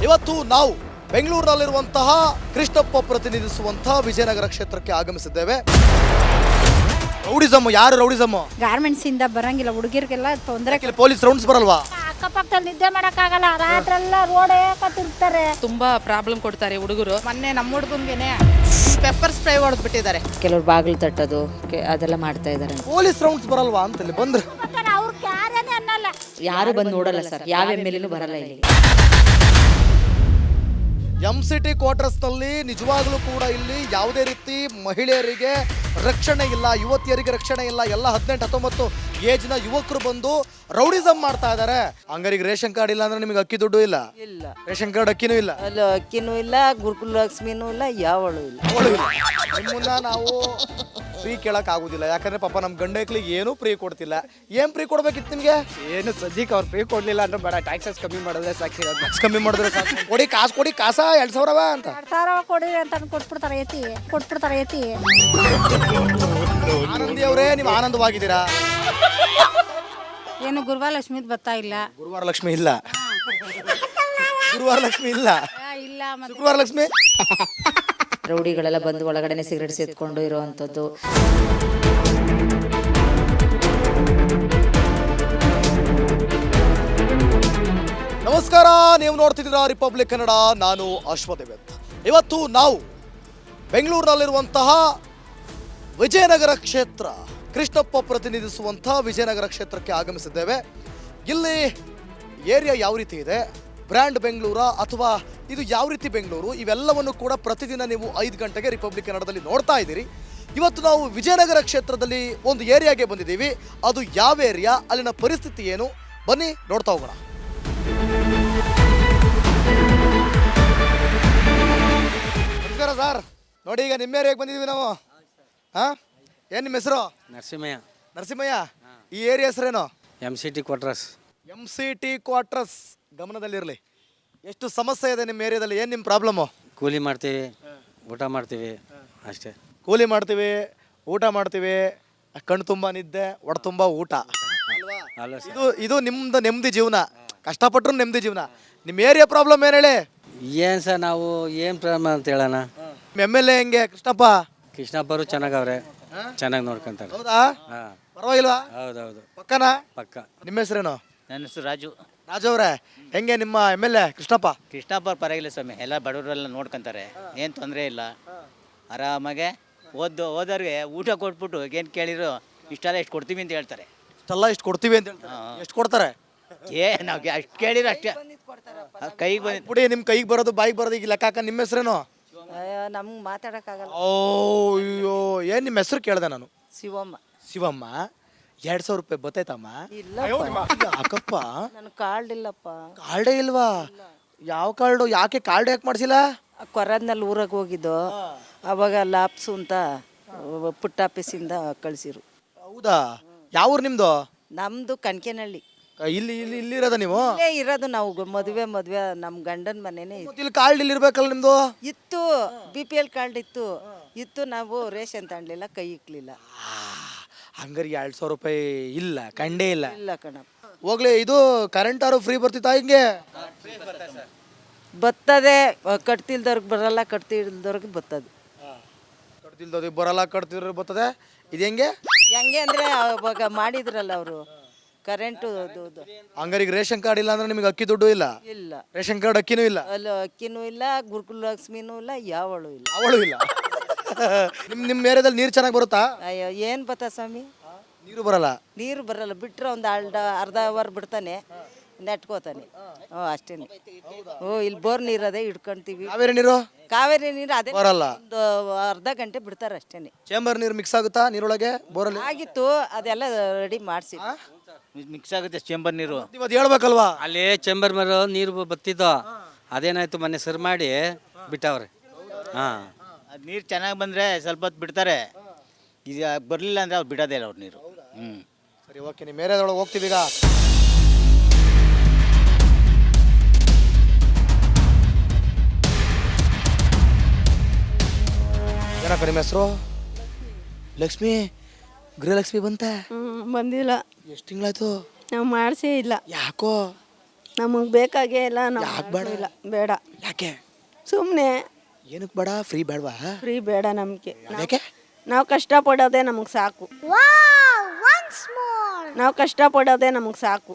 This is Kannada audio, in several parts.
ಇವತ್ತು ನಾವು ಬೆಂಗಳೂರಿನಲ್ಲಿರುವಂತಹ ಕೃಷ್ಣಪ್ಪ ಪ್ರತಿನಿಧಿಸುವಂತಹ ವಿಜಯನಗರ ಕ್ಷೇತ್ರಕ್ಕೆ ಆಗಮಿಸಿದ್ದೇವೆ. ರೌಡಿಸಮ್, ಯಾರು ರೌಡಿಸಮ್? ಗಾರ್ಮೆಂಟ್ಸ್ ಇಂದ ಬರಂಗಿಲ್ಲ, ಹುಡುಗಿರ್ಗೆಲ್ಲ ತೊಂದರೆ. ಪೊಲೀಸ್ ರೌಂಡ್ಸ್ ಬರಲ್ವಾ? ಅಕ್ಕಪಕ್ಕದಲ್ಲಿ ನಿದ್ದೆ ಮಾಡಕ್ಕಾಗಲ್ಲ, ರಾತ್ರೆಲ್ಲ ರೋಡೇ ಕತ್ತಿರ್ತಾರೆ. ತುಂಬಾ ಪ್ರಾಬ್ಲಮ್ ಕೊಡ್ತಾರೆ ಹುಡುಗರು. ಮೊನ್ನೆ ನಮ್ಮ ಹುಡುಗನ್ಗೆನೆ ಪೆಪ್ಪರ್ ಸ್ಪ್ರೇ ಹೊಡೆದ್ಬಿಟ್ಟಿದ್ದಾರೆ. ಕೆಲವರು ಬಾಗಿಲು ತಟ್ಟೋದು ಅದೆಲ್ಲ ಮಾಡ್ತಾ ಇದ್ದಾರೆ. ಪೊಲೀಸ್ ರೌಂಡ್ಸ್ ಬರಲ್ವಾ ಅಂತ ಇಲ್ಲಿ ಬಂದ್ರೆ ಅವ್ರು ಯಾರೇನೆ ಅನ್ನಲ್ಲ, ಯಾರು ಬಂದು ನೋಡಲ್ಲ ಸರ್, ಯಾವ ಎಮ್ಮೆಲ್ಲೆನೂ ಬರಲ್ಲ ಇಲ್ಲಿ. MCT ಕ್ವಾರ್ಟರ್ಸ್ ನಲ್ಲಿ ನಿಜವಾಗ್ಲೂ ಕೂಡ ಇಲ್ಲಿ ಯಾವುದೇ ರೀತಿ ಮಹಿಳೆಯರಿಗೆ ರಕ್ಷಣೆ ಇಲ್ಲ, ಯುವತಿಯರಿಗೆ ರಕ್ಷಣೆ ಇಲ್ಲ. ಎಲ್ಲ 18-19 ಏಜ್ನ ಯುವಕರು ಬಂದು ರೌಡಿಸಮ್ ಮಾಡ್ತಾ ಇದ್ದಾರೆ. ಹಂಗಾರಿಗೆ ರೇಷನ್ ಕಾರ್ಡ್ ಇಲ್ಲ ಅಂದ್ರೆ ನಿಮಗೆ ಅಕ್ಕಿ ದುಡ್ಡು ಇಲ್ಲ? ಇಲ್ಲ, ರೇಷನ್ ಕಾರ್ಡ್ ಅಕ್ಕಿನೂ ಇಲ್ಲ, ಅಲ್ಲ ಅಕ್ಕಿನೂ ಇಲ್ಲ, ಗುರುಕುಲ ಲಕ್ಷ್ಮಿನೂ ಇಲ್ಲ, ಯಾವಳು ಇಲ್ಲ. ನಿಮ್ಮನ್ನ ನಾವು ಫ್ರೀ ಕೇಳಕ್ ಆಗುದಿಲ್ಲ, ಯಾಕಂದ್ರೆ ಪಾಪ ನಮ್ ಗಂಡಕ್ಲಿಗೆ ಏನೂ ಫ್ರೀ ಕೊಡ್ತಿಲ್ಲ. ಏನ್ ಫ್ರೀ ಕೊಡ್ಬೇಕಿತ್ತು ನಿಮ್ಗೆ? ಏನು ಸದ್ಯಕ್ಕೆ ಅವ್ರು ಫ್ರೀ ಕೊಡ್ಲಿಲ್ಲ ಅಂದ್ರೆ ಬೇಡ, ಟ್ಯಾಕ್ಸಸ್ ಕಮ್ಮಿ ಮಾಡಿದ್ರೆ ಸಾಕು. ಟ್ಯಾಕ್ಸ್ ಕಮ್ಮಿ ಮಾಡಿದ್ರೆ ಸಾಕು. ಕೊಡಿ ಕಾಸ 2,000 ಅಂತ 2,000 ಕೊಡಿ ಅಂತ ಕೊಟ್ಬಿಡ್ತಾರೆ, ಎತ್ತಿ. ಆನಂದಿ ಅವರೇ, ನೀವು ಆನಂದವಾಗಿದ್ದೀರಾ? ಏನು ಗುರುವಾಲಕ್ಷ್ಮಿದ್ ಬರ್ತಾ ಇಲ್ಲ. ಗುರುವಾರ ಲಕ್ಷ್ಮಿ ಇಲ್ಲ, ಇಲ್ಲ ಶುಕ್ರವಾರ ಲಕ್ಷ್ಮಿ. ರೌಡಿಗಳೆಲ್ಲ ಬಂದು ಒಳಗಡೆನೆ ಸಿಗರೇಟ್ ಸೇತ್ಕೊಂಡು ಇರುವಂತದ್ದು. ನಮಸ್ಕಾರ, ನೀವು ನೋಡ್ತಿದ್ದೀರಾ ರಿಪಬ್ಲಿಕ್ ಕನ್ನಡ. ನಾನು ಅಶ್ವದೇವತ್. ಇವತ್ತು ನಾವು ಬೆಂಗಳೂರಿನಲ್ಲಿರುವಂತಹ ವಿಜಯನಗರ ಕ್ಷೇತ್ರ, ಕೃಷ್ಣಪ್ಪ ಪ್ರತಿನಿಧಿಸುವಂತಹ ವಿಜಯನಗರ ಕ್ಷೇತ್ರಕ್ಕೆ ಆಗಮಿಸಿದ್ದೇವೆ. ಇಲ್ಲಿ ಏರಿಯಾ ಯಾವ ರೀತಿ ಇದೆ, ಬ್ರ್ಯಾಂಡ್ ಬೆಂಗಳೂರ ಅಥವಾ ಇದು ಯಾವ ರೀತಿ ಬೆಂಗಳೂರು, ಇವೆಲ್ಲವನ್ನು ಕೂಡ ಪ್ರತಿದಿನ ನೀವು 5 ಗಂಟೆಗೆ ರಿಪಬ್ಲಿಕ್ ಕನ್ನಡದಲ್ಲಿ ನೋಡ್ತಾ ಇದ್ದೀರಿ. ಇವತ್ತು ನಾವು ವಿಜಯನಗರ ಕ್ಷೇತ್ರದಲ್ಲಿ ಒಂದು ಏರಿಯಾಗೆ ಬಂದಿದ್ದೀವಿ. ಅದು ಯಾವ ಏರಿಯಾ, ಅಲ್ಲಿನ ಪರಿಸ್ಥಿತಿ ಏನು, ಬನ್ನಿ ನೋಡ್ತಾ ಹೋಗೋಣ. ನಮಸ್ಕಾರ ಸರ್. ನೋಡಿ, ಈಗ ನಿಮ್ಮ ಏರಿಯಾಗೆ ಬಂದಿದ್ದೀವಿ ನಾವು. ಏನು ನಿಮ್ಮ ಹೆಸರು? ನರಸಿಂಹಯ್ಯ. ಈ ಏರಿಯಾ ಹೆಸರೇನು? MCT quarters. MCT ಕ್ವಾರ್ಟರ್ಸ್ ಗಮನದಲ್ಲಿರಲಿ. ಎಷ್ಟು ಸಮಸ್ಯೆ ಇದೆ ನಿಮ್ಮ ಏರಿಯಾದಲ್ಲಿ? ಏನು ನಿಮ್ಮ ಪ್ರಾಬ್ಲಮ್ಮು? ಕೂಲಿ ಮಾಡ್ತೀವಿ, ಊಟ ಮಾಡ್ತೀವಿ ಅಷ್ಟೇ. ಕೂಲಿ ಮಾಡ್ತೀವಿ, ಊಟ ಮಾಡ್ತೀವಿ, ಕಣ್ಣು ತುಂಬ ನಿದ್ದೆ, ಒಡ ತುಂಬ ಊಟ. ಅಲ್ಲ ಸರ್, ಇದು ನಿಮ್ದು ನೆಮ್ಮದಿ ಜೀವನ, ಕಷ್ಟಪಟ್ಟರು ನೆಮ್ಮದಿ ಜೀವನ. ನಿಮ್ಮ ಏರಿಯಾ ಪ್ರಾಬ್ಲಮ್ ಏನು ಹೇಳಿ? ಏನು ಸರ್, ನಾವು ಏನು ಪ್ರಾಬ್ಲಮ್ ಅಂತ ಹೇಳೋಣ. ನಿಮ್ಮ MLA ಹೆಂಗೆ? ಕೃಷ್ಣಪ್ಪರು ಚೆನ್ನಾಗವ್ರೆ, ಚೆನ್ನಾಗಿ ನೋಡ್ಕೊಂತಾರೆ. ಹೌದಾ? ಹಾಂ, ಪರವಾಗಿಲ್ವಾ? ಹೌದೌದು, ಪಕ್ಕನಾ? ಪಕ್ಕ. ನಿಮ್ಮ ಹೆಸರೇನು? ನನ್ನ ಹೆಸರು ರಾಜು ಅವರೇ, ಹೆಂಗೆ ನಿಮ್ಮ MLA ಕೃಷ್ಣಪ್ಪ? ಕೃಷ್ಣಪ್ಪ ಪರವಾಗಿಲ್ಲ ಸ್ವಾಮಿ, ಎಲ್ಲ ಬಡವರೆಲ್ಲ ನೋಡ್ಕೊಂತಾರೆ, ಏನು ತೊಂದರೆ ಇಲ್ಲ. ಆರಾಮಾಗೆ ಹೋದವ್ರಿಗೆ ಊಟ ಕೊಟ್ಬಿಟ್ಟು ಏನು ಕೇಳಿದ್ರು ಇಷ್ಟೆಲ್ಲ ಎಷ್ಟು ಕೊಡ್ತೀವಿ ಅಂತ ಹೇಳ್ತಾರೆ. ಇಷ್ಟು ಕೊಡ್ತೀವಿ ಅಂತ ಹೇಳ್ತಾರೆ. ಎಷ್ಟು ಕೊಡ್ತಾರೆ? ನಾವು ಅಷ್ಟು ಕೇಳಿದ್ರೆ ಅಷ್ಟೇ ಕೈಗೆ ಬಂದು ಪುಡಿ. ನಿಮ್ಮ ಕೈಗೆ ಬರೋದು ಬಾಯಿಗೆ ಬರೋದು ಈಗ ಲೆಕ್ಕ ಹಾಕ. ನಿಮ್ಮ ಹೆಸರೇನು? ನಮ್ಗೆ ಮಾತಾಡಕ್ಕಾಗಲ್ಲ. ಅಯ್ಯೋ, ಏನು ನಿಮ್ಮ ಹೆಸರು ಕೇಳಿದೆ ನಾನು? ಶಿವಮ್ಮ. 2,000 ರೂಪಾಯಿ ಬತ್ತೈತಮ್ಮ? ಇಲ್ಲ ಯಾಕಪ್ಪ? ನನ್ ಕಾರ್ಡ್ ಇಲ್ಲಪ್ಪ. ಕಾರ್ಡೇ ಇಲ್ವಾ? ಯಾವ ಕಾರ್ಡು? ಯಾಕೆ ಕಾರ್ಡ್ ಯಾಕೆ ಮಾಡಿಸಿಲ್ಲ? ಕೊರದ್ನಲ್ಲಿ ಊರಾಗ ಹೋಗಿದ್ದು, ಅವಾಗ ಲಾಪ್ಸು ಅಂತ ಪುಟ್ಟ ಆಫೀಸಿಂದ ಕಳಿಸಿರು. ಹೌದಾ? ಯಾವ ಊರು ನಿಮ್ದು? ನಮ್ದು ಕನ್ಕೆನಹಳ್ಳಿ. ಇಲ್ಲಿ ಇರೋದ ನೀವು? ಇಲ್ಲೇ ಇರೋದು ನಾವು. ಮದುವೆ ನಮ್ಮ ಗಂಡನ ಮನೇನೆ ಇತ್ತು. ಇಲ್ಲಿ ಕಾರ್ಡ್ ಇಲ್ಲಿ ಇರ್ಬೇಕಲ್ಲ ನಿಮ್ದು? ಇತ್ತು, BPL ಕಾರ್ಡ್ ಇತ್ತು. ನಾವು ರೇಷನ್ ತಗೊಳ್ಲಿಲ್ಲ, ಕೈ ಇಕ್ಲಿಲ್ಲ. ಹಂಗಾರೆ 2,000 ರೂಪಾಯಿ ಇಲ್ಲ, ಕಂಡೇ ಇಲ್ಲ. ಇಲ್ಲ ಕಣಪ್ಪ. ಹೋಗ್ಲಿ, ಇದು ಕರೆಂಟ್ ಆರು ಫ್ರೀ ಬರ್ತಿತ್ತಾ ಹಿಂಗೆ? ಬರ್ತದೆ, ಕಟ್ತಿಲ್ದವ್ರಿಗೆ ಬರಲ್ಲ, ಕಟ್ತಿಲ್ದವ್ರಿಗೆ ಬರ್ತದೆ. ಕಟ್ತಿಲ್ದವ್ರಿಗೆ ಬರಲ್ಲ, ಕಟ್ತಿದ್ರು ಬರ್ತದೆ. ಇದು ಹೆಂಗೆ ಅಂದ್ರೆ ಅವಾಗ ಮಾಡಿದ್ರಲ್ಲ ಅವರು ಕರೆಂಟು. ಹಂಗಾರಿಗೆ ರೇಷನ್ ಕಾರ್ಡ್ ಇಲ್ಲ ಅಂದ್ರೆ ನಿಮಗೆ ಅಕ್ಕಿ ದುಡ್ಡು ಇಲ್ಲ? ಇಲ್ಲ, ರೇಷನ್ ಕಾರ್ಡ್ ಅಕ್ಕಿನೂ ಇಲ್ಲ, ಅಲ್ಲ ಅಕ್ಕಿನೂ ಇಲ್ಲ, ಗುರುಕುಲ ಲಕ್ಷ್ಮಿನೂ ಇಲ್ಲ, ಯಾವಳು ಇಲ್ಲ. ಅವಳು ಇಲ್ಲ. ನಿಮ್ಮ ಏರಿಯಾದಲ್ಲಿ ನೀರು ಚೆನ್ನಾಗಿ ಬರುತ್ತಾ? ಅಯ್ಯೋ, ಏನ್ ಬತ್ತ ಸ್ವಾಮಿ, ನೀರು ಬರಲ್ಲ. ನೀರು ಬರಲ್ಲ. ಬಿಟ್ರೆ ಒಂದು ಅರ್ಧ ಅವರ್ ಬಿಡ್ತಾನೆ, ನೆಟ್ಕೋತಾನೆ. ಅಷ್ಟೇನೆ. ಇಲ್ಲಿ ಬೋರ್ ನೀರದೇ ಇಟ್ಕೊಂತೀವಿ. ಕಾವೇರಿ ನೀರು ಅದೇ ಬರಲ್ಲ. ಒಂದು ಅರ್ಧ ಗಂಟೆ ಬಿಡ್ತಾರೆ ಅಷ್ಟೇನೆ. ಚೇಂಬರ್ ನೀರು ಮಿಕ್ಸ್ ಆಗುತ್ತಾ ನೀರೊಳಗೆ? ಬೋರಲ್ಲಿ ಆಗಿತ್ತು, ಅದೆಲ್ಲ ರೆಡಿ ಮಾಡಿಸಿ ಮಿಕ್ಸ್ ಆಗುತ್ತೆ ಚೇಂಬರ್ ನೀರು. ಇವತ್ತು ಹೇಳ್ಬೇಕಲ್ವಾ? ಅಲ್ಲಿ ಚೇಂಬರ್ ಮರ ನೀರು ಬತ್ತಿದ್ದು, ಅದೇನಾಯ್ತು ಮೊನ್ನೆ ಸರ್ ಮಾಡಿ ಬಿಟ್ಟವ್ರೆ. ಹಾಂ, ಅದು ನೀರು ಚೆನ್ನಾಗಿ ಬಂದರೆ ಸ್ವಲ್ಪ ಹೊತ್ತು ಬಿಡ್ತಾರೆ, ಈಗ ಬರಲಿಲ್ಲ ಅಂದರೆ ಅವ್ರು ಬಿಡೋದೇ ಇಲ್ಲ ಅವ್ರು ನೀರು. ಸರಿ, ಓಕೆ. ನಿಮ್ಮ ಏರಿಯಾದೊಳಗೆ ಹೋಗ್ತೀವಿ ಈಗ. ಏನಕ್ಕ ನಿಮ್ಮ ಹೆಸರು? ಲಕ್ಷ್ಮಿ. ಗೃಹಲಕ್ಷ್ಮಿ ಬಂತ? ಬಂದಿಲ್ಲ. ಎಷ್ಟು ತಿಂಗಳಾಯ್ತು? ನಾವು ಮಾಡಿಸೇ ಇಲ್ಲ. ಯಾಕೋ? ನಮಗೆ ಬೇಕಾಗೇ ಇಲ್ಲ. ಇಲ್ಲ ಬೇಡ. ಯಾಕೆ? ಸುಮ್ಮನೆ ಏನಕ್ಕೆ ಬೇಡ? ಫ್ರೀ ಬೇಡವಾ? ಫ್ರೀ ಬೇಡ ನಮಗೆ. ಯಾಕೆ? ನಾವು ಕಷ್ಟಪಡೋದೇ ನಮಗೆ ಸಾಕು. ನಾವು ಕಷ್ಟಪಡೋದೇ ನಮಗೆ ಸಾಕು.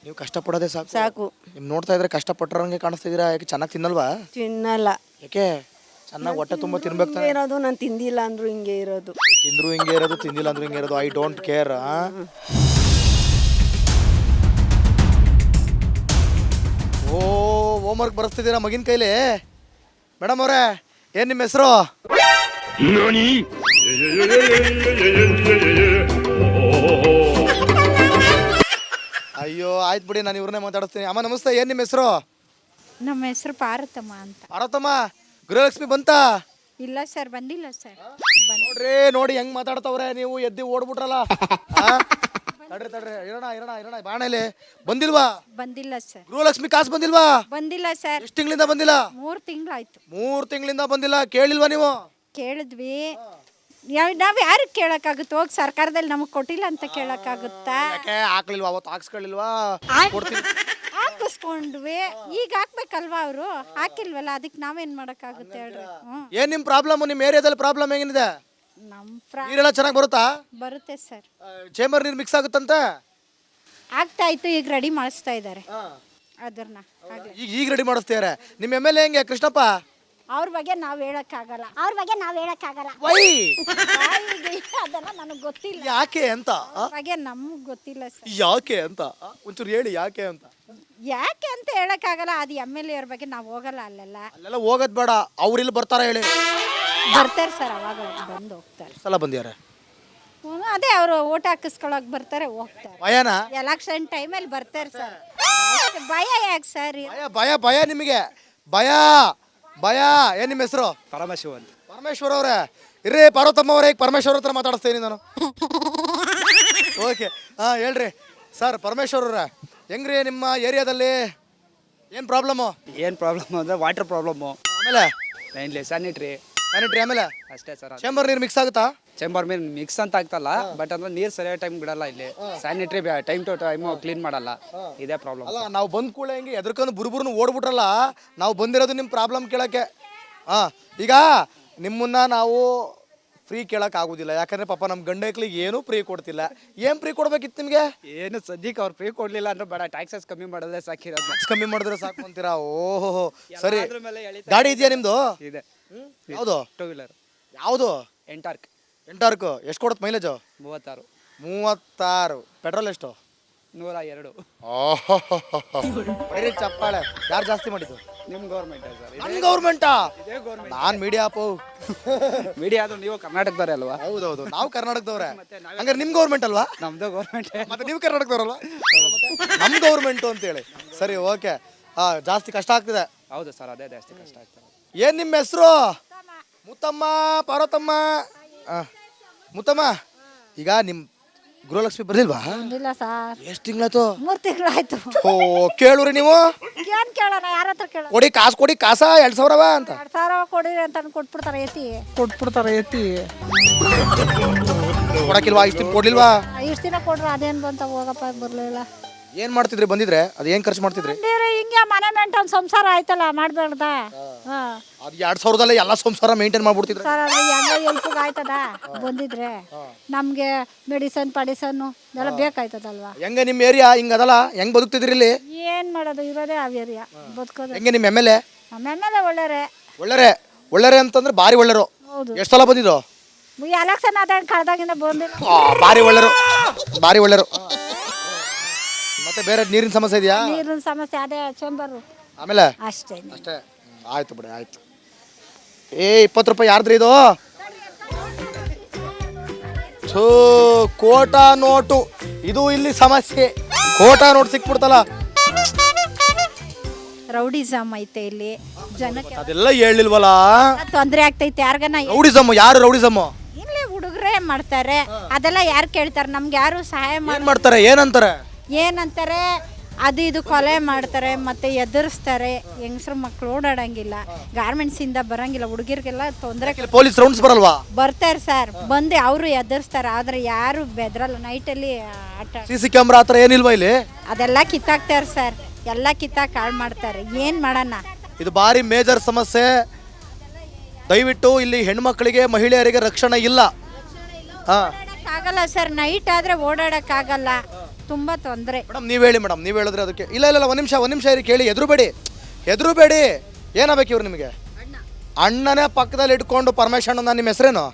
ನೀವು ಕಷ್ಟಪಡೋದೇ ಸಾಕು. ಸಾಕು. ನಿಮ್ ನೋಡ್ತಾ ಇದ್ರೆ ಕಷ್ಟಪಟ್ಟರಂಗೆ ಕಾಣಿಸ್ತಿದ್ದೀರಾ. ಯಾಕೆ ಚೆನ್ನಾಗಿ ತಿನ್ನಲ್ವಾ? ತಿನ್ನಲ್ಲ. ಯಾಕೆ? ಚೆನ್ನಾಗಿ ಹೊಟ್ಟೆ ತುಂಬ ತಿನ್ಬೇಕು ತಾನೆ. ಇರೋದು ನಾನು ತಿಂದಿಲ್ಲ ಅಂದ್ರು ಹಿಂಗೆ ಇರೋದು. ತಿಂದ್ರು ಹಿಂಗೆ ಇರೋದು, ತಿಂದಿಲ್ಲ ಅಂದ್ರೂ ಹಿಂಗೆ ಇರೋದು. I don't care. ಓ ಹೋಮ್ವರ್ಕ್ ಬರೆಸ್ತಿದ್ದೀರಾ ಮಗಿನ ಕೈಲಿ? ಮೇಡಮ್ ಅವರೇ, ಏನು ನಿಮ್ಮ ಹೆಸರು? ಅಯ್ಯೋ ಆಯ್ತು ಬಿಡಿ, ನಾನು ಇವ್ರನ್ನೇ ಮಾತಾಡಿಸ್ತೀನಿ. ಅಮ್ಮ ನಮಸ್ತೆ, ಏನು ನಿಮ್ಮ ಹೆಸರು? ನಮ್ಮ ಹೆಸರು ಪಾರ್ವತಮ್ಮ ಅಂತ. ಪಾರ್ವತಮ್ಮ, ಗೃಹಲಕ್ಷ್ಮಿ ಬಂತಾ? ಇಲ್ಲ ಸರ್, ಬಂದಿಲ್ಲ ಸರ್. ನೋಡ್ರಿ ನೋಡಿ ಹೆಂಗ್ ಮಾತಾಡ್ತವ್ರೆ. ನೀವು ಎದ್ದಿ ಓಡ್ಬಿಟ್ರಲ್ಲ. ತಡ್ರಿ ತಡ್ರಿ, ಇರೋಣ ಬಾಣಲೆ. ಬಂದಿಲ್ವಾ? ಬಂದಿಲ್ಲ ಸರ್. ಗೃಹಲಕ್ಷ್ಮಿ ಕಾಸು ಬಂದಿಲ್ವಾ? ಬಂದಿಲ್ಲ ಸರ್. ಎಷ್ಟು ತಿಂಗಳಿಂದ ಬಂದಿಲ್ಲ? 3 ತಿಂಗಳಾಯ್ತು. 3 ತಿಂಗಳಿಂದ ಬಂದಿಲ್ಲ. ಕೇಳಿಲ್ವಾ ನೀವು? ಕೇಳಿದ್ವಿ. ನಾವ್ ಯಾರಿಗೆ ಕೇಳಕ್ಕಾಗುತ್ತೆ? ಹೋಗಿ ಸರ್ಕಾರದಲ್ಲಿ ನಮಗ್ ಕೊಟ್ಟಿಲ್ಲ ಅಂತ ಕೇಳಕ್ಕಾಗುತ್ತಾ? ಯಾಕೆ ಹಾಕ್ಲಿಲ್ವಾ? ಅವತ್ತು ಹಾಕ್ಸ್ಕೊಳ್ಳಿಲ್ವಾ? ಕೊಡ್ತೀನಿ. ಹಾಕಿಸ್ಕೊಂಡ್ವಿ, ಈಗ ಹಾಕ್ಬೇಕಲ್ವಾ? ಅವರು ಹಾಕಿಲ್ವಲ್ಲ, ಅದಕ್ಕೆ ನಾವೇನ್ ಮಾಡಕ್ಕಾಗುತ್ತೆ ಹೇಳ್ರಿ? ಏನ್ ನಿಮ್ ಪ್ರಾಬ್ಲಮ್? ನಿಮ್ ಏರಿಯಾದಲ್ಲಿ ಪ್ರಾಬ್ಲಮ್ ಹೆಂಗಿದೆ? ನಮ್ಮ ನೀರೆಲ್ಲ ಚೆನ್ನಾಗಿ ಬರುತ್ತಾ? ಬರುತ್ತೆ ಸರ್. ಚೇಂಬರ್ ನೀರು ಮಿಕ್ಸ್ ಆಗುತ್ತಂತೆ? ಆಗ್ತಾ ಇತ್ತು, ಈಗ ರೆಡಿ ಮಾಡಿಸ್ತಾ ಇದ್ದಾರೆ ಅದನ್ನ. ಈಗ ರೆಡಿ ಮಾಡಿಸ್ತೀರಾ? ನಿಮ್ MLA ಹೆಂಗೆ ಕೃಷ್ಣಪ್ಪ? ಅವ್ರ ಬಗ್ಗೆ ನಾವ್ ಹೇಳಕ್ಕಾಗಲ್ಲ. ವೈ? ಅದೆಲ್ಲ ನನಗೆ ಗೊತ್ತಿಲ್ಲ. ಯಾಕೆ ಅಂತ? ಅವ್ರ ಬಗ್ಗೆ ನಮಗ್ ಗೊತ್ತಿಲ್ಲ ಸರ್. ಯಾಕೆ ಅಂತ ಒಂಚೂರು ಹೇಳಿ. ಯಾಕೆ ಅಂತ? ಯಾಕೆ ಅಂತ ಹೇಳಕ್ಕಾಗಲ್ಲ. ಅದು MLA ಅವ್ರ ಬಗ್ಗೆ ನಾವು ಹೋಗಲ್ಲ ಅಲ್ಲೆಲ್ಲ. ಅಲ್ಲೆಲ್ಲ ಹೋಗೋದ್ ಬೇಡ. ಅವ್ರು ಇಲ್ಲಿ ಬರ್ತಾರ ಹೇಳಿ? ಬರ್ತಾರೆ ಸರ್, ಅವಾಗ ಬಂದು ಹೋಗ್ತಾರೆ. ಸಲ ಬಂದ್ಯಾರ? ಅದೇ ಅವರು ಓಟ್ ಹಾಕಿಸ್ಕೊಳಕ್ ಬರ್ತಾರೆ, ಹೋಗ್ತಾರೆ. ಭಯನಾ? ಎಲೆಕ್ಷನ್ ಟೈಮಲ್ಲಿ ಬರ್ತಾರೆ ಸರ್. ಭಯ ಯಾಕೆ ಸರ್? ಭಯ ನಿಮಗೆ? ಭಯ ಏನ್ ನಿಮ್ಮ ಹೆಸರು? ಪರಮಶಿವ ಅಂತ. ಪರಮೇಶ್ವರ್ ಅವರೇ ಇರ್ರಿ. ಪಾರ್ವತಮ್ಮ ಅವರೇ, ಈಗ ಪರಮೇಶ್ವರ್ ಹತ್ರ ಮಾತಾಡಿಸ್ತೀನಿ ನಾನು. ಓಕೆ, ಹೇಳ್ರಿ ಸರ್. ಪರಮೇಶ್ವರ್ ಅವ್ರೆ, ಹೆಂಗ್ರಿ ನಿಮ್ಮ ಏರಿಯಾದಲ್ಲಿ ಏನು ಪ್ರಾಬ್ಲಮ್ಮು? ಏನು ಪ್ರಾಬ್ಲಮ್ ಅಂದರೆ ವಾಟರ್ ಪ್ರಾಬ್ಲಮ್ಮು, ಆಮೇಲೆ ಮೇನ್ಲಿ ಸ್ಯಾನಿಟ್ರಿ, ಆಮೇಲೆ ಅಷ್ಟೇ ಸರ್. ಚೇಂಬರ್ ನೀರು ಮಿಕ್ಸ್ ಆಗುತ್ತಾ? ಚೇಂಬರ್ ಮೇಲೆ ಮಿಕ್ಸ್ ಅಂತ ಆಗ್ತಲ್ಲ, ಬಟ್ ಅಂದ್ರೆ ನೀರು ಸರಿಯಾದ ಟೈಮ್ ಬಿಡಲ್ಲ ಇಲ್ಲಿ. Sanitary time to time clean ಮಾಡಲ್ಲ. ಇದೇ ಪ್ರಾಬ್ಲಮ್. ಅಲ್ಲ, ನಾವು ಬಂದ್ ಕೂಡ ಹೆಂಗೆ ಎದ್ರಕೊಂಡು ಬುರುಬುರ್ನು ಓಡ್ಬಿಟ್ರಲ್ಲ. ನಾವು ಬಂದಿರೋದು ನಿಮ್ಮ ಪ್ರಾಬ್ಲಮ್ ಕೇಳೋಕ್ಕೆ. ಈಗ ನಿಮ್ಮನ್ನ ನಾವು ಫ್ರೀ ಕೇಳಕ್ಕೆ ಆಗೋದಿಲ್ಲ. ಯಾಕಂದ್ರೆ ಪಾಪ ನಮ್ಮ ಗಂಡಕ್ಲಿಗೆ ಏನೂ ಫ್ರೀ ಕೊಡ್ತಿಲ್ಲ. ಏನು ಫ್ರೀ ಕೊಡ್ಬೇಕಿತ್ತು ನಿಮಗೆ? ಏನು ಸದ್ಯಕ್ಕೆ ಅವ್ರು ಫ್ರೀ ಕೊಡಲಿಲ್ಲ ಅಂದ್ರೆ ಬೇಡ, ಟ್ಯಾಕ್ಸಸ್ ಕಮ್ಮಿ ಮಾಡೋದೇ ಸಾಕಿರೋದು. ಟ್ಯಾಕ್ಸ್ ಕಮ್ಮಿ ಮಾಡಿದ್ರೆ ಸಾಕು ಅಂತೀರಾ? ಓಹೋ ಸರಿ. ಗಾಡಿ ಇದೆಯಾ ನಿಮ್ಮದು? ಇದೆ. ಯಾವುದು? 2 ವೀಲರ್. ಯಾವುದು? ಎಂಟಾರ್ಕ್. ಎಷ್ಟು ಕೊಡುತ್ತೆ ಮೈಲೇಜು? 36. ಪೆಟ್ರೋಲ್ ಎಷ್ಟು? 102. ಬರೀ ಚಪ್ಪಾಳೆ. ಯಾರು ಜಾಸ್ತಿ ಮಾಡಿದ್ದು? ನಿಮ್ಮ ಗೌರ್ಮೆಂಟ್ ಸರ್. ನಮ್ಮ ಗೌರ್ಮೆಂಟಾ? ನಾನು ಮೀಡಿಯಾ ಮೀಡಿಯಾ ಆದ್ರೂ ನೀವು ಕರ್ನಾಟಕದವ್ರೆ ಅಲ್ವಾ? ಹೌದೌದು, ನಾವು ಕರ್ನಾಟಕದವ್ರೆ. ಹಂಗಾರೆ ನಿಮ್ಮ ಗೌರ್ಮೆಂಟ್ ಅಲ್ವಾ? ನಮ್ದು ಗೌರ್ಮೆಂಟ್. ಮತ್ತೆ ನೀವು ಕರ್ನಾಟಕದವ್ರಲ್ವಾ? ನಮ್ಮ ಗೌರ್ಮೆಂಟು ಅಂತೇಳಿ. ಸರಿ, ಓಕೆ. ಜಾಸ್ತಿ ಕಷ್ಟ ಆಗ್ತಿದೆ. ಹೌದು ಸರ್, ಅದೇ ಜಾಸ್ತಿ ಕಷ್ಟ ಆಗ್ತದೆ. ಏನು ನಿಮ್ಮ ಹೆಸರು? ಮುತ್ತಮ್ಮ. ಪಾರ್ವತಮ್ಮ. ಮುತ್ತಮ್ಮ, ಈಗ ನಿಮ್ಮ ಗೃಹಲಕ್ಷ್ಮಿ ಬರ್ಲಿಲ್ವಾ? ಇಲ್ಲ ಸರ್. ಎಷ್ಟು ತಿಂಗಳಾಯ್ತು? 3 ತಿಂಗಳಾಯ್ತು. ಓ, ಕೇಳುವ್ರಿ ನೀವು? ಏನ್ ಕೇಳೋಣ? ಯಾರ ಹತ್ರ ಕೇಳೋಣ? ಕೊಡಿ ಕಾಸ 2,000 ಅಂತ. 2,000 ಕೊಡಿರಿ ಅಂತ ಕೊಟ್ಬಿಡ್ತಾರೆ. ಎತ್ತಿ ಕೊಡಕ್ಕಿಲ್ವಾ? ಇಷ್ಟು ಕೊಡ್ಲಿಲ್ವಾ? ಇಷ್ಟು ದಿನ ಕೊಡ್ರಿ. ಅದೇನ್ ಬಂತ? ಹೋಗಪ್ಪ, ಬರ್ಲಿಲ್ಲ. ಏನ್ ಮಾಡ್ತಿದ್ರಿ ಬಂದಿದ್ರೆ? ಅದು ಏನ್ ಖರ್ಚು ಮಾಡ್ತಿದ್ರಿ? ಹಿಂಗೆ ಮನೆ ಮೇಂಟೈನ್ ಸಂಸಾರ ಆಯ್ತಲ್ಲ, ಮಾಡ್ಬೇಡ್ದ? ಅದು 2,000ದಲ್ಲೇ ಎಲ್ಲ ಸಂಸಾರ ಮೇಂಟೈನ್ ಮಾಡ್ಬಿಡ್ತಿದ್ರೆ ಸರ್. ಅದು ಹೆಂಗ ಎಲ್ಪಿಗೆ ಆಯ್ತದ? ಬಂದಿದ್ರೆ ನಮ್ಗೆ ಮೆಡಿಸನ್ ಎಲ್ಲ ಬೇಕಾಯ್ತದಲ್ವಾ? ಹೆಂಗೆ ನಿಮ್ಮ ಏರಿಯಾ ಹಿಂಗ ಅದಲ್ಲ? ಹೆಂಗ್ ಬದುಕ್ತಿದ್ರಿ ಇಲ್ಲಿ? ಏನ್ ಮಾಡೋದು? ಇರೋದೇ ಆ ಏರಿಯಾ, ಬದುಕೋದು. ಹೆಂಗೆ ನಿಮ್ಮ MLA? ಆಮೇಲೆ ಒಳ್ಳೆರೆ ಅಂತಂದ್ರೆ ಭಾರಿ ಒಳ್ಳೆರು. ಹೌದು. ಎಷ್ಟು ಸಲ ಬಂದಿದ್ದು? ಎಲೆಕ್ಷನ್ ಆದಾಗ ಕಳೆದಾಗಿಂದ ಬಂದಿಲ್ಲ. ಭಾರಿ ಒಳ್ಳೆರು. ಮತ್ತೆ ಬೇರೆ ನೀರಿನ ಸಮಸ್ಯೆ ಇದೆಯಾ? ನೀರಿನ ಸಮಸ್ಯೆ ಅದೇ ಚೇಂಬರು. ಆಮೇಲೆ ಅಷ್ಟೇ. ಆಯ್ತು ಬಿಡಿ, ಆಯ್ತು. 20 ರೂಪಾಯಿ ಯಾರ್ದ್ರಿ ಇದು? ಕೋಟಾ ನೋಟು. ಇದು ಇಲ್ಲಿ ಸಮಸ್ಯೆ. ಕೋಟಾ ನೋಟ್ ಸಿಕ್ಬಿಡ್ತಲ್ಲ. ರೌಡಿಸಮ್ ಐತೆ ಇಲ್ಲಿ, ಜನಕ್ಕೆ ಅದೆಲ್ಲ ಹೇಳಿಲ್ವಲ್ಲ. ತೊಂದರೆ ಆಗ್ತೈತೆ ಯಾರಿಗನ. ರೌಡಿಸಮ್? ಯಾರು ರೌಡಿಸಮ್? ಇಲ್ಲಿ ಹುಡುಗರೇ ಮಾಡ್ತಾರೆ. ಅದೆಲ್ಲ ಯಾರು ಕೇಳ್ತಾರೆ? ನಮ್ಗೆ ಯಾರು ಸಹಾಯ ಮಾಡ್ತಾರೆ? ಏನಂತಾರೆ? ಅದು ಇದು ಕೊಲೆ ಮಾಡ್ತಾರೆ, ಮತ್ತೆ ಎದುರಿಸ್ತಾರೆ. ಹೆಂಗಸ್ರು ಮಕ್ಳು ಓಡಾಡಂಗಿಲ್ಲ, ಗಾರ್ಮೆಂಟ್ಸ್ ಇಂದ ಬರಂಗಿಲ್ಲ, ಹುಡುಗಿರ್ಗೆಲ್ಲ ತೊಂದರೆ. ಪೊಲೀಸ್ ರೌಂಡ್ಸ್ ಬರಲ್ವಾ? ಬರ್ತಾರೆ ಸರ್, ಬಂದು ಅವರು ಎದುರಿಸ್ತಾರೆ. ಆದ್ರೆ ಯಾರು ಬೆದ್ರಲ್ಲ. ನೈಟಲ್ಲಿ ಆಟ CC ಕ್ಯಾಮ್ರಾ ಹತ್ರ ಏನಿಲ್ವಾ ಇಲ್ಲಿ? ಅದೆಲ್ಲ ಕಿತ್ತಾಕ್ತಾರೆ ಸರ್, ಎಲ್ಲ ಕಿತ್ತಾಕ್ ಹಾಳು ಮಾಡ್ತಾರೆ. ಏನು ಮಾಡೋಣ? ಇದು ಭಾರಿ ಮೇಜರ್ ಸಮಸ್ಯೆ. ದಯವಿಟ್ಟು ಇಲ್ಲಿ ಹೆಣ್ಮಕ್ಳಿಗೆ ಮಹಿಳೆಯರಿಗೆ ರಕ್ಷಣೆ ಇಲ್ಲ. ಹಾಂ ಆಗಲ್ಲ ಸರ್, ನೈಟ್ ಆದರೆ ಓಡಾಡೋಕ್ಕಾಗಲ್ಲ, ತುಂಬ ತೊಂದರೆ. ಮೇಡಮ್ ನೀವು ಹೇಳಿ ಮೇಡಮ್, ನೀವು ಹೇಳಿದ್ರೆ ಅದಕ್ಕೆ. ಇಲ್ಲ ಇಲ್ಲ ಇಲ್ಲ, ಒಂದು ನಿಮಿಷ ಇರಿ, ಕೇಳಿ. ಎದುರುಬೇಡಿ. ಏನಾಗಬೇಕು ಇವ್ರು ನಿಮಗೆ? ಅಣ್ಣನೇ ಪಕ್ಕದಲ್ಲಿ ಇಟ್ಕೊಂಡು ಪರಮೇಶಣ್ಣ. ನಿಮ್ಮ ಹೆಸರೇನು?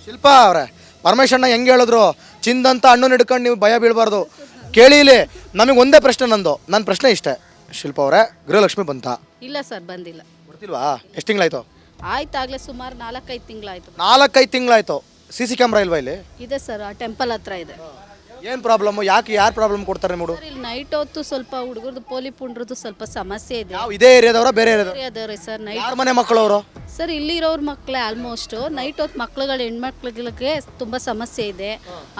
ಶಿಲ್ಪ ಅವರೇ. ಪರಮೇಶಣ್ಣ ಹೆಂಗೆ ಹೇಳಿದ್ರು, ಚಿಂದಂತ ಅಣ್ಣನ ಹಿಡ್ಕೊಂಡು ನೀವು ಭಯ ಬೀಳಬಾರ್ದು. ಕೇಳಿ ಇಲ್ಲಿ, ನಮಗೆ ಒಂದೇ ಪ್ರಶ್ನೆ ನಂದು. ನನ್ನ ಪ್ರಶ್ನೆ ಇಷ್ಟೇ, ಶಿಲ್ಪ ಅವರೇ, ಗೃಹಲಕ್ಷ್ಮಿ ಬಂತಾ? ಇಲ್ಲ ಸರ್, ಬಂದಿಲ್ಲ. ಗೊತ್ತಿಲ್ವಾ? ಎಷ್ಟು ತಿಂಗಳಾಯ್ತು? ಆಯ್ತಾಗಲೇ ಸುಮಾರು 4-5 ತಿಂಗಳಾಯ್ತು. 4-5 ತಿಂಗಳಾಯ್ತು. CC ಕ್ಯಾಮ್ರಾ ಇಲ್ವಾ ಇಲ್ಲಿ? ಇದೆ ಸರ್, ಆ ಟೆಂಪಲ್ ಹತ್ರ ಇದೆ. ಏನು ಪ್ರಾಬ್ಲಮ್? ಯಾರು ಪ್ರಾಬ್ಲಮ್ ಕೊಡ್ತಾರೆ ನಿಮ್ಮಡು? ಸರ್, ಇಲ್ಲಿ ನೈಟ್ ಹೊತ್ತು ಸ್ವಲ್ಪ ಹುಡುಗರದು ಪೋಲಿ ಪುಂಡ್ರದ್ದು ಸ್ವಲ್ಪ ಸಮಸ್ಯೆ ಇದೆ. ಯಾವ ಇದೇ ಏರಿಯಾದವರ ಬೇರೆ ಏರಿಯಾದವ್ರ? ಅದಾರೆ ಸರ್. ನೈಟ್ ಯಾರ ಮನೆ ಮಕ್ಕಳು ಅವರು? ಸರ್, ಇಲ್ಲಿರೋರು ಮಕ್ಕಳೇ ಆಲ್ಮೋಸ್ಟ್. ನೈಟ್ ಹೊತ್ತು ಮಕ್ಳುಗಳು ಹೆಣ್ಮಕ್ಳುಗಳಿಗೆ ತುಂಬ ಸಮಸ್ಯೆ ಇದೆ.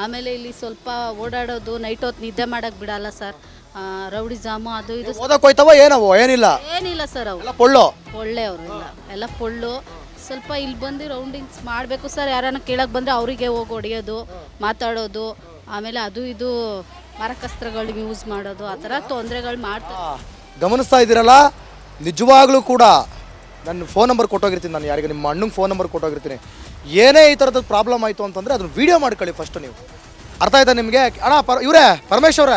ಆಮೇಲೆ ಇಲ್ಲಿ ಸ್ವಲ್ಪ ಓಡಾಡೋದು, ನೈಟ್ ಹೊತ್ತು ನಿದ್ದೆ ಮಾಡಕ್ಕೆ ಬಿಡಲ್ಲ ಸರ್. ರೌಡಿ ಜಾಮು ಅದು ಇದು ಓದಕ್ಕೆ ಹೋಯ್ತವ ಏನವು? ಏನಿಲ್ಲ ಏನಿಲ್ಲ ಸರ್, ಅವರು ಎಲ್ಲ ಪೊಳ್ಳು. ಒಳ್ಳೆ ಅವರು ಎಲ್ಲ ಪೊಳ್ಳು. ಸ್ವಲ್ಪ ಇಲ್ಲಿ ಬಂದು ರೌಂಡಿಂಗ್ಸ್ ಮಾಡಬೇಕು ಸರ್. ಯಾರನ್ನ ಕೇಳಕ್ಕೆ ಬಂದರೆ ಅವರಿಗೆ ಹೋಗಿ ಹೊಡೆಯೋದು, ಮಾತಾಡೋದು, ಆಮೇಲೆ ಅದು ಇದು ಮಾರಕಾಸ್ತ್ರಗಳು ಯೂಸ್ ಮಾಡೋದು, ಆ ಥರ ತೊಂದರೆಗಳು ಮಾಡ್ತಾರೆ. ಗಮನಿಸ್ತಾ ಇದ್ದೀರಲ್ಲ, ನಿಜವಾಗ್ಲೂ ಕೂಡ ನನ್ನ ಫೋನ್ ನಂಬರ್ ಕೊಟ್ಟೋಗಿರ್ತೀನಿ. ನಾನು ಯಾರಿಗೆ ನಿಮ್ಮ ಅಣ್ಣಂಗೆ ಫೋನ್ ನಂಬರ್ ಕೊಟ್ಟೋಗಿರ್ತೀನಿ. ಏನೇ ಈ ಥರದ್ದು ಪ್ರಾಬ್ಲಮ್ ಆಯಿತು ಅಂತಂದರೆ ಅದನ್ನು ವೀಡಿಯೋ ಮಾಡ್ಕೊಳ್ಳಿ ಫಸ್ಟ್ ನೀವು. ಅರ್ಥ ಆಯ್ತಾ ನಿಮಗೆ? ಅಣ್ಣ ಇವರೇ ಪರಮೇಶ್ವರ,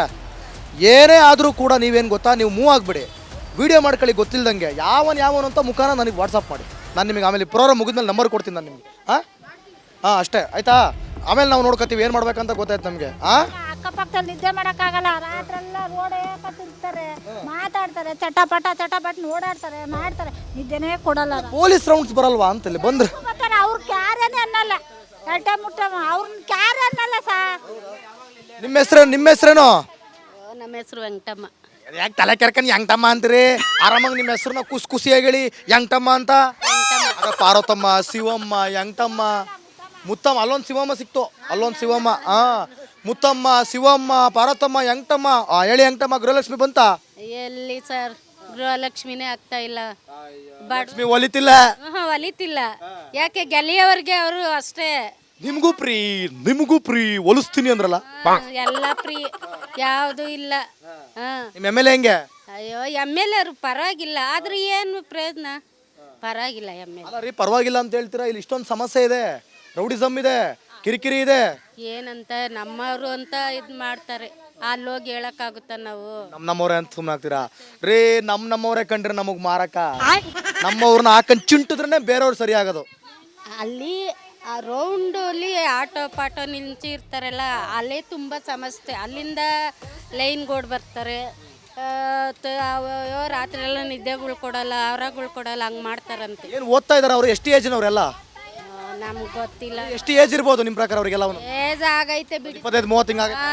ಏನೇ ಆದರೂ ಕೂಡ ನೀವೇನು ಗೊತ್ತಾ, ನೀವು ಮೂವ್ ಆಗಿಬಿಡಿ, ವೀಡಿಯೋ ಮಾಡ್ಕೊಳ್ಳಿ. ಗೊತ್ತಿಲ್ದಂಗೆ ಯಾವನು ಅಂತ ಮುಖಾನ ನನಗೆ ವಾಟ್ಸಪ್ ಮಾಡಿ. ನಾನು ನಿಮಗೆ ಆಮೇಲೆ ಪ್ರೋಗ್ರಾಮ್ ಮುಗಿದ್ಮೇಲೆ ನಂಬರ್ ಕೊಡ್ತೀನಿ ನಾನು ನಿಮಗೆ. ಹಾಂ ಅಷ್ಟೇ ಆಯಿತಾ? ಆಮೇಲೆ ನಾವು ನೋಡ್ಕೊತೀವಿ ಏನು ಮಾಡ್ಬೇಕಂತ ಗೊತ್ತಾಯ್ತು ನಮಗೆ. ಅಕ್ಕಪಕ್ಕದಲ್ಲಿ ನಿದ್ದೆ ಮಾಡೋಕ್ಕಾಗಲ್ಲ. ರಾತ್ರೆಲ್ಲ ರೋಡೇ ತಿರ್ತಾರೆ, ಮಾತಾಡ್ತಾರೆ, ಚಟಪಟ ಓಡಾಡ್ತಾರೆ, ಮಾಡ್ತಾರೆ, ನಿದ್ದೆನೇ ಕೊಡಲ್ಲ. ಪೊಲೀಸ್ ರೌಂಡ್ಸ್ ಬರಲ್ವಾ ಅಂತ ಇಲ್ಲಿ ಬಂದ್ರೆ? ಬರ್ತಾರೆ, ಅವ್ರು ಕ್ಯಾರೇನೆ ಅನ್ನಲ್ಲ, ಮುಟ್ಟ ಅವ್ರನ್ನ ಕ್ಯಾರ ಅನ್ನಲ್ಲ ಸರ್. ನಿಮ್ಮ ಹೆಸ್ರೇನು? ನಮ್ಮ ಹೆಸರು ವೆಂಕಟಮ್ಮ. ಯಾಕೆ ತಲೆ ಕೆರ್ಕನ್ ಯಂಗ್ಟಮ್ಮ ಅಂತೀರಿ? ಆರಾಮಾಗಿ ನಿಮ್ಮ ಹೆಸ್ರನ್ನ ಖುಷಿಯಾಗಿ ಹೇಳಿ, ಯಂಗ್ಟಮ್ಮ ಅಂತ. ಪಾರ್ವತಮ್ಮ, ಶಿವಮ್ಮ, ಯಂಗ್ಟಮ್ಮ, ಮುತ್ತಮ್ಮ. ಅಲ್ಲೊಂದು ಶಿವಮ್ಮ ಸಿಕ್ತು, ಅಲ್ಲೊಂದು ಶಿವಮ್ಮ. ಮುತ್ತಮ್ಮ, ಶಿವಮ್ಮ, ಪಾರ್ವತಮ್ಮ, ಯಂಗ್ಟಮ್ಮ. ಹೇಳಿ ಯಂಗ್ಟಮ್ಮ, ಗೃಹಲಕ್ಷ್ಮಿ ಬಂತಾ? ಎಲ್ಲಿ ಸರ್, ಗೃಹಲಕ್ಷ್ಮಿನೇ ಆಗ್ತಾ ಇಲ್ಲ. ಲಕ್ಷ್ಮಿ ಒಲಿತಿಲ್ಲ. ಒಲಿತಿಲ್ಲ. ಯಾಕೆ? ಗೆಳೆಯವರಿಗೆ ಅವರು ಅಷ್ಟೇ. ನಿಮಗೂ ಫ್ರೀ ಒಲಿಸ್ತೀನಿ ಅಂದ್ರಲ್ಲ. ಎಲ್ಲ ಫ್ರೀ, ಯಾವುದು ಇಲ್ಲ. ನಿಮ್ಮ MLA ಹೆಂಗೆ? ಅಯ್ಯೋ, MLA ಅವರು ಪರವಾಗಿಲ್ಲ, ಆದ್ರೆ ಏನು ಪ್ರಯೋಜನ? ಪರವಾಗಿಲ್ಲ MLA. ಅಲ್ಲ ರೀ, ಪರವಾಗಿಲ್ಲ ಅಂತ ಹೇಳ್ತೀರಾ? ಇಲ್ಲಿ ಇಷ್ಟೊಂದು ಸಮಸ್ಯೆ ಇದೆ, ರೌಡಿಸಮ್ ಇದೆ, ಕಿರಿಕಿರಿ ಇದೆ. ಏನಂತ ನಮ್ಮವರು ಅಂತ ಇದು ಮಾಡ್ತಾರೆ, ಅಲ್ಲಿ ಹೋಗಿ ಹೇಳಕ್ಕಾಗುತ್ತಾ ನಾವು? ನಮ್ಮವ್ರೆ ಅಂತ ಸುಮ್ಮನೆ ಆಗ್ತೀರಾ ರೀ? ನಮ್ಮವ್ರೆ ಕಂಡ್ರೆ ನಮಗ್ ಮಾರಕ. ನಮ್ಮವ್ರನ್ನ ಹಾಕೊಂಡ್ ಚಿಂಟಿದ್ರೇನೆ ಬೇರೆಯವ್ರು ಸರಿ ಆಗೋದು. ಅಲ್ಲಿ ಆ ರೌಂಡಲ್ಲಿ ಆಟೋ ಪಾಟೋ ನಿಲ್ಸಿರ್ತಾರಲ್ಲ, ಅಲ್ಲೇ ತುಂಬ ಸಮಸ್ಯೆ. ಅಲ್ಲಿಂದ ಲೈನ್ಗೋಡ್ ಬರ್ತಾರೆ, ರಾತ್ರಿ ಎಲ್ಲ ನಿದ್ದೆಗಳು ಕೊಡಲ್ಲ, ಅವರಗಳು ಕೊಡಲ್ಲ, ಹಂಗೆ ಮಾಡ್ತಾರಂತೆ. ಏನು ಓದ್ತಾ ಇದಾರೆ ಅವರು? ಎಷ್ಟು ಏಜ್ನವ್ರೆಲ್ಲ? ನಮ್ಗೆ ಗೊತ್ತಿಲ್ಲ. ಎಷ್ಟು ಏಜ್ ಇರ್ಬೋದು ನಿಮ್ಮ ಪ್ರಕಾರ ಅವ್ರಿಗೆಲ್ಲ? ಏಜ್ ಆಗೈತೆ ಬಿಡಿ, 25-30 ಹಿಂಗಾಗೈತೆ.